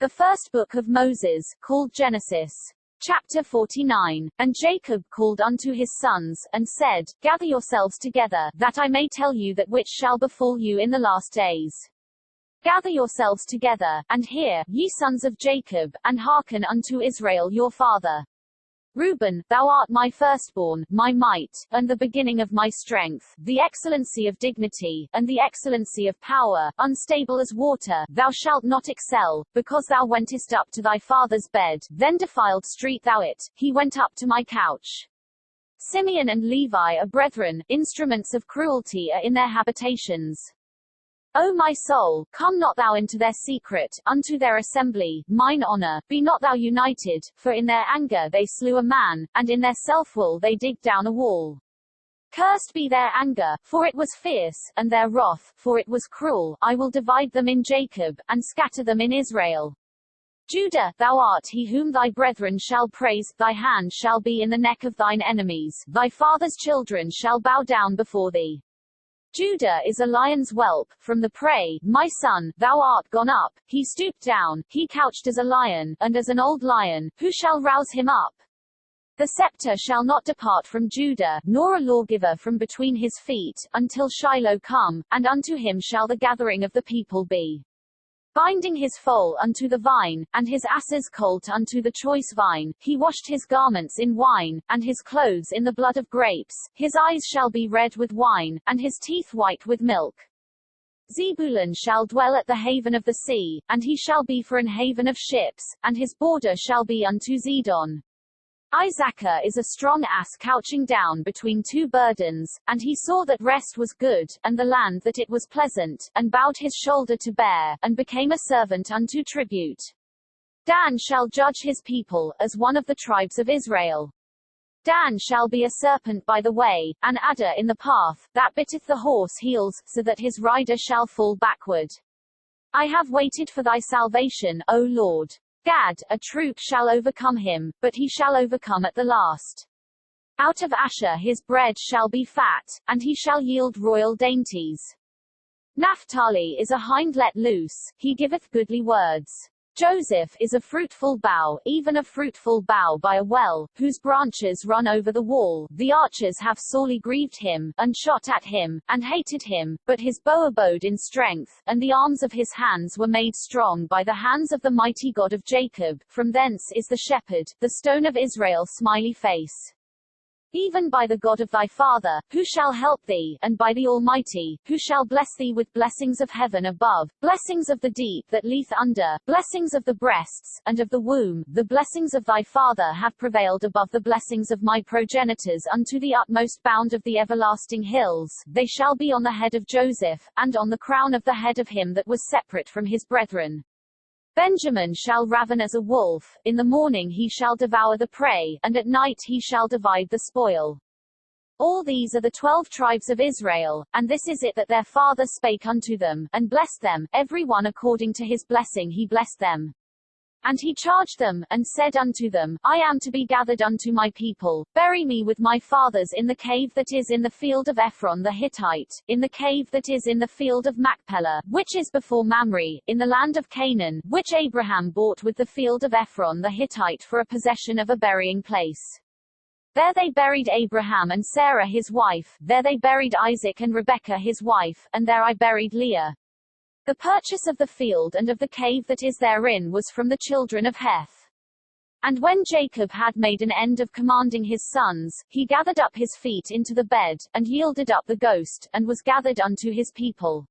The first book of Moses, called Genesis. Chapter 49. And Jacob called unto his sons, and said, Gather yourselves together, that I may tell you that which shall befall you in the last days. Gather yourselves together, and hear, ye sons of Jacob, and hearken unto Israel your father. Reuben, thou art my firstborn, my might, and the beginning of my strength, the excellency of dignity, and the excellency of power, unstable as water, thou shalt not excel, because thou wentest up to thy father's bed, then defiled street thou it, he went up to my couch. Simeon and Levi are brethren, instruments of cruelty are in their habitations. O my soul, come not thou into their secret, unto their assembly, mine honor, be not thou united, for in their anger they slew a man, and in their self-will they digged down a wall. Cursed be their anger, for it was fierce, and their wrath, for it was cruel. I will divide them in Jacob, and scatter them in Israel. Judah, thou art he whom thy brethren shall praise, thy hand shall be in the neck of thine enemies, thy father's children shall bow down before thee. Judah is a lion's whelp, from the prey, my son, thou art gone up, he stooped down, he couched as a lion, and as an old lion, who shall rouse him up? The scepter shall not depart from Judah, nor a lawgiver from between his feet, until Shiloh come, and unto him shall the gathering of the people be. Binding his foal unto the vine, and his ass's colt unto the choice vine, he washed his garments in wine, and his clothes in the blood of grapes, his eyes shall be red with wine, and his teeth white with milk. Zebulun shall dwell at the haven of the sea, and he shall be for an haven of ships, and his border shall be unto Zidon. Issachar is a strong ass couching down between two burdens, and he saw that rest was good, and the land that it was pleasant, and bowed his shoulder to bear, and became a servant unto tribute. Dan shall judge his people, as one of the tribes of Israel. Dan shall be a serpent by the way, an adder in the path, that bitteth the horse heels, so that his rider shall fall backward. I have waited for thy salvation, O Lord. Gad, a troop shall overcome him, but he shall overcome at the last. Out of Asher his bread shall be fat, and he shall yield royal dainties. Naphtali is a hind let loose, he giveth goodly words. Joseph is a fruitful bough, even a fruitful bough by a well, whose branches run over the wall. The archers have sorely grieved him, and shot at him, and hated him, but his bow abode in strength, and the arms of his hands were made strong by the hands of the mighty God of Jacob. From thence is the shepherd, the stone of Israel smiley face. Even by the God of thy father, who shall help thee, and by the Almighty, who shall bless thee with blessings of heaven above, blessings of the deep that lieth under, blessings of the breasts, and of the womb. The blessings of thy father have prevailed above the blessings of my progenitors unto the utmost bound of the everlasting hills. They shall be on the head of Joseph, and on the crown of the head of him that was separate from his brethren. Benjamin shall raven as a wolf, in the morning he shall devour the prey, and at night he shall divide the spoil. All these are the 12 tribes of Israel, and this is it that their father spake unto them, and blessed them, every one according to his blessing he blessed them. And he charged them, and said unto them, I am to be gathered unto my people, bury me with my fathers in the cave that is in the field of Ephron the Hittite, in the cave that is in the field of Machpelah, which is before Mamre, in the land of Canaan, which Abraham bought with the field of Ephron the Hittite for a possession of a burying place. There they buried Abraham and Sarah his wife, there they buried Isaac and Rebekah his wife, and there I buried Leah. The purchase of the field and of the cave that is therein was from the children of Heth. And when Jacob had made an end of commanding his sons, he gathered up his feet into the bed, and yielded up the ghost, and was gathered unto his people.